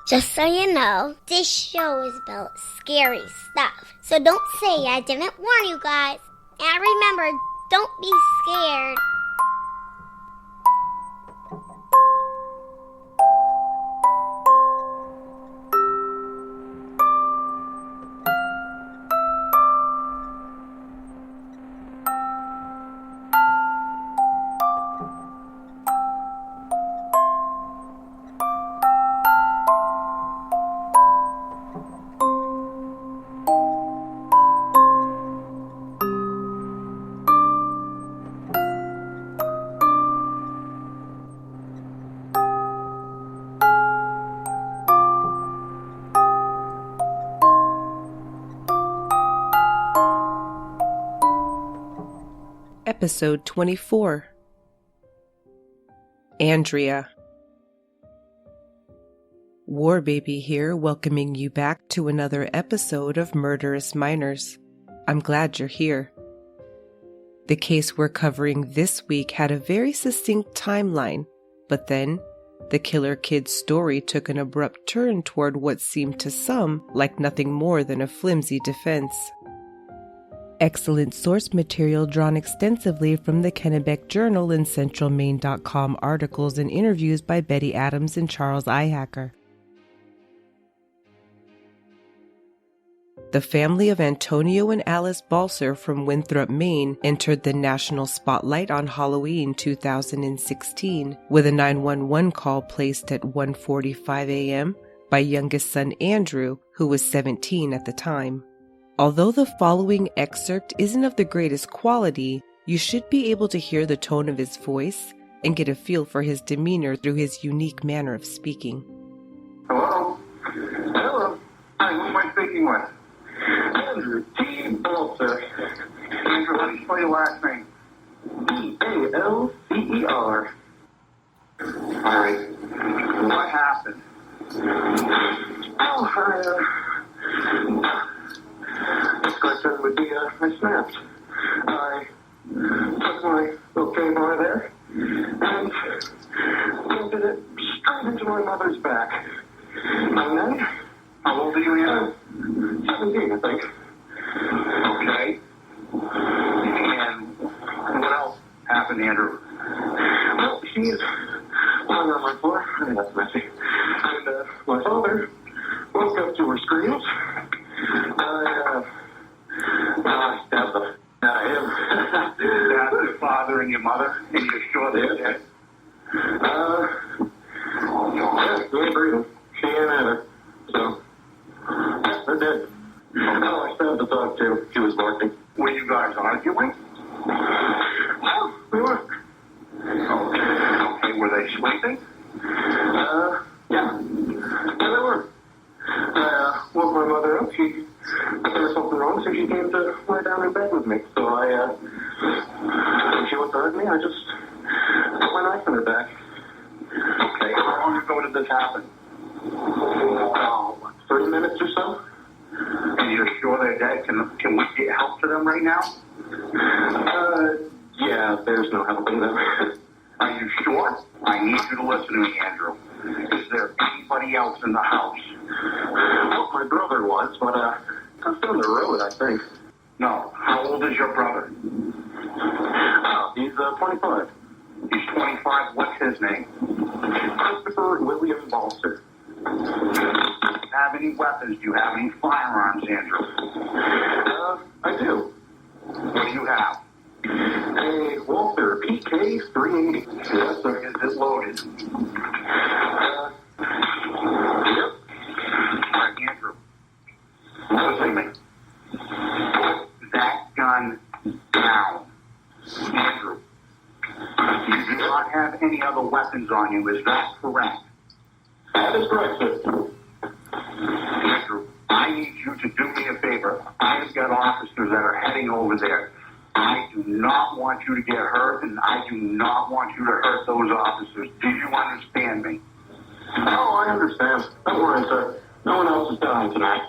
Just so you know, this show is about scary stuff. So don't say I didn't warn you guys. And remember, don't be scared. Episode 24. Andrea. War Baby here, welcoming you back to another episode of Murderous Minors. I'm glad you're here. The case we're covering this week had a very succinct timeline, but then the killer kid's story took an abrupt turn toward what seemed to some like nothing more than a flimsy defense. Excellent source material drawn extensively from the Kennebec Journal and CentralMaine.com articles and interviews by Betty Adams and Charles Ihacker. The family of Antonio and Alice Balcer from Winthrop, Maine entered the national spotlight on Halloween 2016 with a 911 call placed at 1:45 a.m. by youngest son Andrew, who was 17 at the time. Although the following excerpt isn't of the greatest quality, you should be able to hear the tone of his voice and get a feel for his demeanor through his unique manner of speaking. Hello? Hello? Hi, who am I speaking with? Andrew T. Balcer. Andrew, how do you spell your last name? B-A-L-C-E-R. Alright. What happened? This question would be, I snapped. I took my little K bar there and planted it straight into my mother's back. And then, how old are you now? 17, I think. Okay. And what else happened, Andrew? Well, she's lying on my floor. I mean, that's messy. And my father woke up to her screams. I stabbed the out of him. Stabbed your father and your mother, and you're sure they're dead? Yeah, he ain't breathing. She ain't either. So, yeah, they're dead. Oh, I stabbed the dog too. She was barking. Were you guys arguing? No, we weren't. Okay, were they sleeping? Yeah. Yeah, they were. I woke my mother up. There was something wrong, so she came to lie down in bed with me. So when she went to hurt me, I just put my knife in her back. Okay, how long ago did this happen? 30 minutes or so. And you're sure they're dead? Can we get help to them right now? Yeah, there's no helping them. Are you sure? I need you to listen to me, Andrew. Is there anybody else in the house? Well, my brother was, but that's down the road, I think. No. How old is your brother? Oh, he's 25. He's 25. What's his name? Christopher William Balcer. Do you have any weapons? Do you have any firearms, Andrew? I do. What do you have? A Walther PK-380. Yes, sir. Is it loaded? Yep. All right, Andrew. Listen to me. Put that gun down. Andrew, you do not have any other weapons on you. Is that correct? That is correct, sir. Andrew, I need you to do me a favor. I have got officers that are heading over there. I do not want you to get hurt, and I do not want you to hurt those officers. Do you understand me? Oh, I understand. Don't worry, sir. No one else is dying tonight.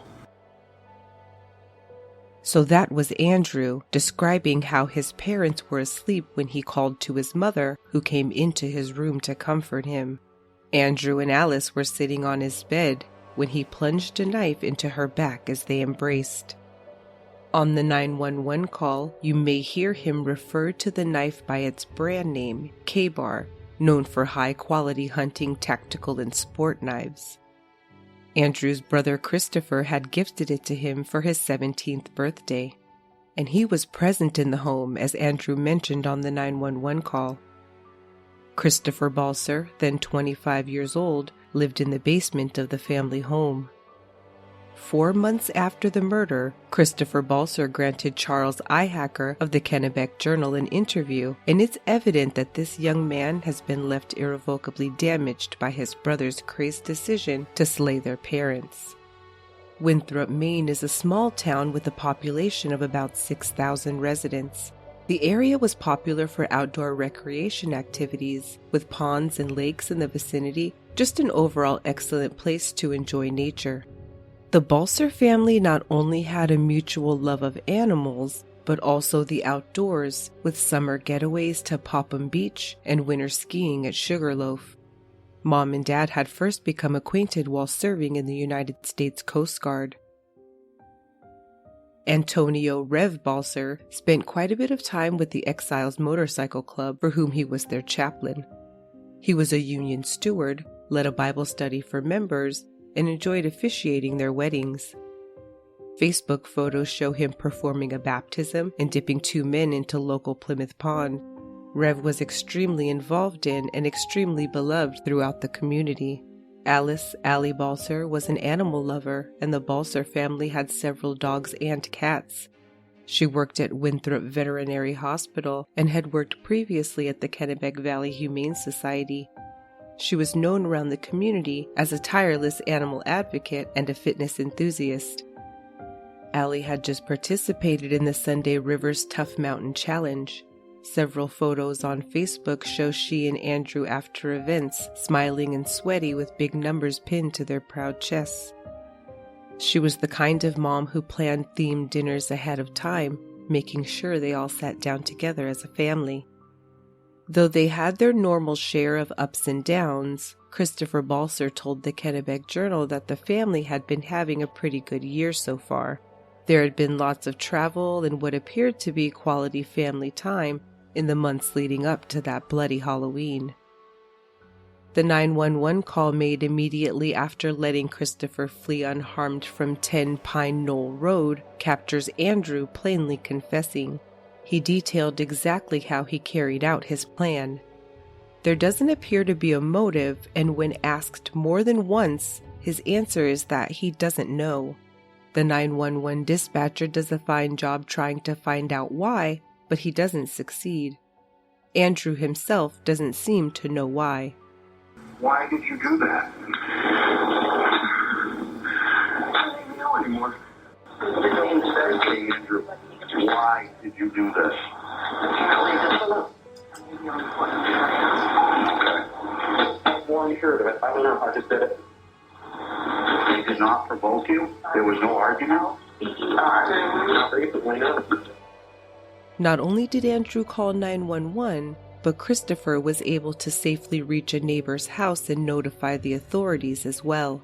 So that was Andrew describing how his parents were asleep when he called to his mother, who came into his room to comfort him. Andrew and Alice were sitting on his bed when he plunged a knife into her back as they embraced. On the 911 call, you may hear him refer to the knife by its brand name, K-Bar, known for high-quality hunting, tactical, and sport knives. Andrew's brother Christopher had gifted it to him for his 17th birthday, and he was present in the home as Andrew mentioned on the 911 call. Christopher Balcer, then 25 years old, lived in the basement of the family home. 4 months after the murder, Christopher Balcer granted Charles Ihacker of the Kennebec Journal an interview, and it's evident that this young man has been left irrevocably damaged by his brother's crazed decision to slay their parents. Winthrop, Maine is a small town with a population of about 6,000 residents. The area was popular for outdoor recreation activities, with ponds and lakes in the vicinity, just an overall excellent place to enjoy nature. The Balcer family not only had a mutual love of animals, but also the outdoors, with summer getaways to Popham Beach and winter skiing at Sugarloaf. Mom and Dad had first become acquainted while serving in the United States Coast Guard. Antonio Rev Balcer spent quite a bit of time with the Exiles Motorcycle Club, for whom he was their chaplain. He was a union steward, led a Bible study for members, and enjoyed officiating their weddings. Facebook photos show him performing a baptism and dipping 2 men into local Plymouth Pond. Rev was extremely involved in and extremely beloved throughout the community. Alice Ali Balcer was an animal lover, and the Balcer family had several dogs and cats. She worked at Winthrop Veterinary Hospital and had worked previously at the Kennebec Valley Humane Society. She was known around the community as a tireless animal advocate and a fitness enthusiast. Allie had just participated in the Sunday Rivers Tough Mountain Challenge. Several photos on Facebook show she and Andrew after events, smiling and sweaty with big numbers pinned to their proud chests. She was the kind of mom who planned themed dinners ahead of time, making sure they all sat down together as a family. Though they had their normal share of ups and downs, Christopher Balcer told the Kennebec Journal that the family had been having a pretty good year so far. There had been lots of travel and what appeared to be quality family time in the months leading up to that bloody Halloween. The 911 call made immediately after letting Christopher flee unharmed from 10 Pine Knoll Road captures Andrew plainly confessing. He detailed exactly how he carried out his plan. There doesn't appear to be a motive, and when asked more than once, his answer is that he doesn't know. The 911 dispatcher does a fine job trying to find out why, but he doesn't succeed. Andrew himself doesn't seem to know why. Why did you do that? I don't know anymore. Hey, Andrew, why did you do this? I'm more sure of it. I don't know. I just did it. They did not provoke you? There was no argument? Not only did Andrew call 911, but Christopher was able to safely reach a neighbor's house and notify the authorities as well.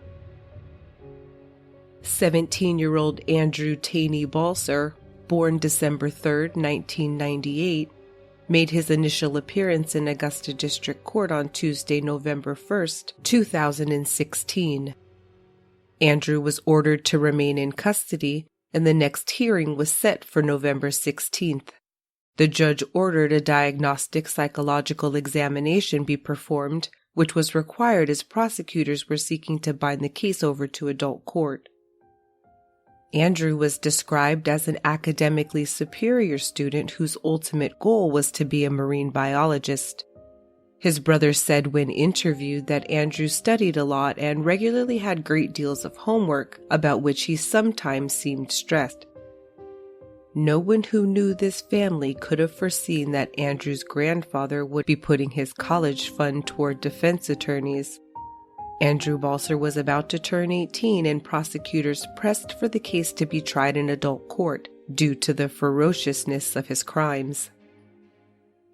17-year-old Andrew Taney Balcer, born December 3, 1998, made his initial appearance in Augusta District Court on Tuesday, November 1, 2016. Andrew was ordered to remain in custody, and the next hearing was set for November 16th. The judge ordered a diagnostic psychological examination be performed, which was required as prosecutors were seeking to bind the case over to adult court. Andrew was described as an academically superior student whose ultimate goal was to be a marine biologist. His brother said when interviewed that Andrew studied a lot and regularly had great deals of homework, about which he sometimes seemed stressed. No one who knew this family could have foreseen that Andrew's grandfather would be putting his college fund toward defense attorneys. Andrew Balcer was about to turn 18 and prosecutors pressed for the case to be tried in adult court due to the ferociousness of his crimes.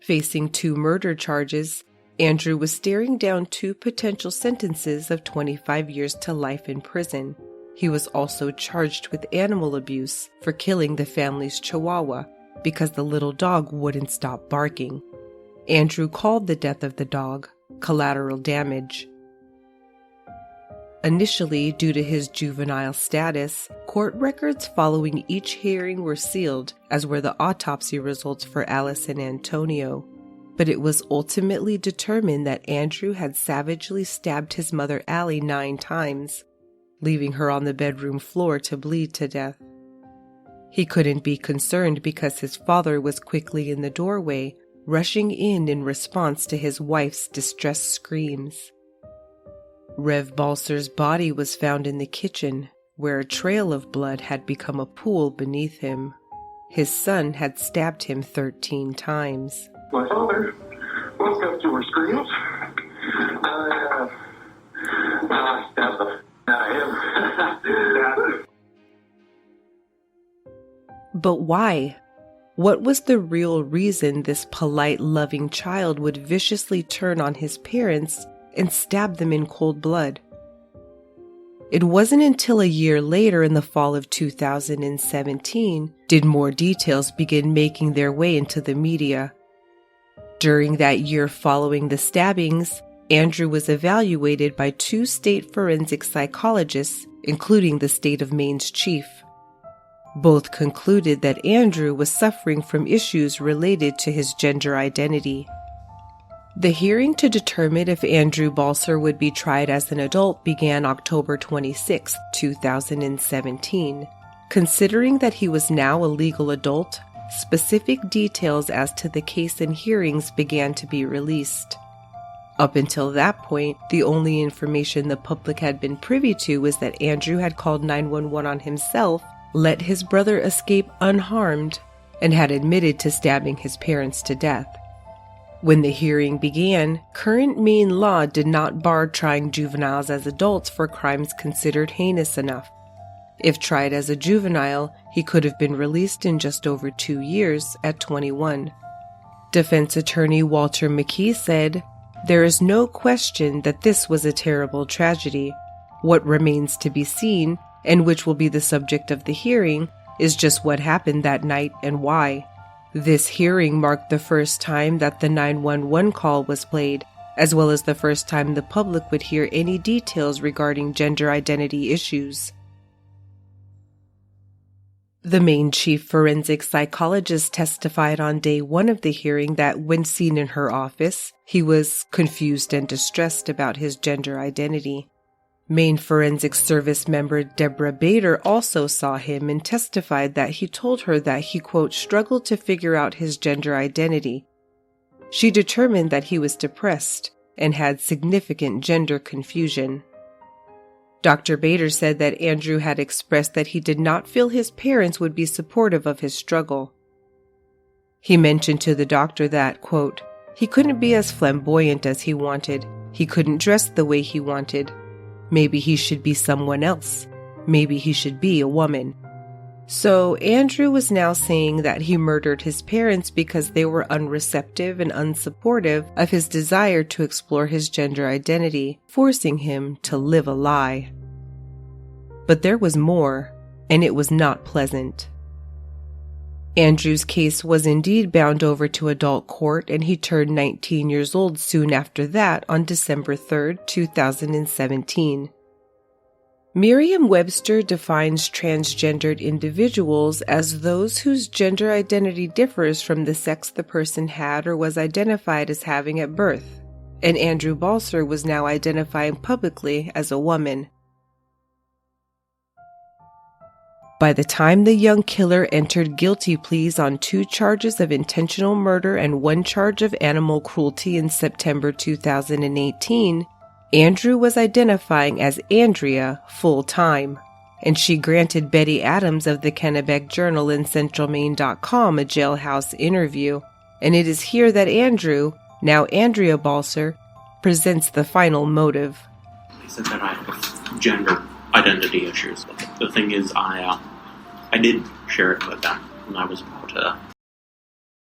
Facing 2 murder charges, Andrew was staring down 2 potential sentences of 25 years to life in prison. He was also charged with animal abuse for killing the family's chihuahua because the little dog wouldn't stop barking. Andrew called the death of the dog collateral damage. Initially, due to his juvenile status, court records following each hearing were sealed, as were the autopsy results for Alice and Antonio. But it was ultimately determined that Andrew had savagely stabbed his mother Ali 9 times, leaving her on the bedroom floor to bleed to death. He couldn't be concerned because his father was quickly in the doorway, rushing in response to his wife's distressed screams. Rev Balcer's body was found in the kitchen, where a trail of blood had become a pool beneath him. His son had stabbed him 13 times. My father woke up to her screams. I stabbed the out of him. But why? What was the real reason this polite, loving child would viciously turn on his parents and stab them in cold blood? It wasn't until a year later, in the fall of 2017, did more details begin making their way into the media. During that year following the stabbings, Andrew was evaluated by 2 state forensic psychologists, including the state of Maine's chief. Both concluded that Andrew was suffering from issues related to his gender identity. The hearing to determine if Andrew Balcer would be tried as an adult began October 26, 2017. Considering that he was now a legal adult, specific details as to the case and hearings began to be released. Up until that point, the only information the public had been privy to was that Andrew had called 911 on himself, let his brother escape unharmed, and had admitted to stabbing his parents to death. When the hearing began, current Maine law did not bar trying juveniles as adults for crimes considered heinous enough. If tried as a juvenile, he could have been released in just over 2 years at 21. Defense attorney Walter McKee said, "There is no question that this was a terrible tragedy. What remains to be seen, and which will be the subject of the hearing, is just what happened that night and why." This hearing marked the first time that the 911 call was played, as well as the first time the public would hear any details regarding gender identity issues. The Maine chief forensic psychologist testified on day 1 of the hearing that when seen in her office, he was confused and distressed about his gender identity. Maine Forensic Service member Deborah Bader also saw him and testified that he told her that he, quote, struggled to figure out his gender identity. She determined that he was depressed and had significant gender confusion. Dr. Bader said that Andrew had expressed that he did not feel his parents would be supportive of his struggle. He mentioned to the doctor that, quote, he couldn't be as flamboyant as he wanted. He couldn't dress the way he wanted. Maybe he should be someone else. Maybe he should be a woman. So Andrew was now saying that he murdered his parents because they were unreceptive and unsupportive of his desire to explore his gender identity, forcing him to live a lie. But there was more, and it was not pleasant. Andrew's case was indeed bound over to adult court, and he turned 19 years old soon after that on December 3, 2017. Merriam-Webster defines transgendered individuals as those whose gender identity differs from the sex the person had or was identified as having at birth, and Andrew Balcer was now identifying publicly as a woman. By the time the young killer entered guilty pleas on 2 charges of intentional murder and 1 charge of animal cruelty in September 2018, Andrew was identifying as Andrea full-time, and she granted Betty Adams of the Kennebec Journal and CentralMaine.com a jailhouse interview, and it is here that Andrew, now Andrea Balcer, presents the final motive. He said that I have gender identity issues. The thing is, I did share it with them when I was about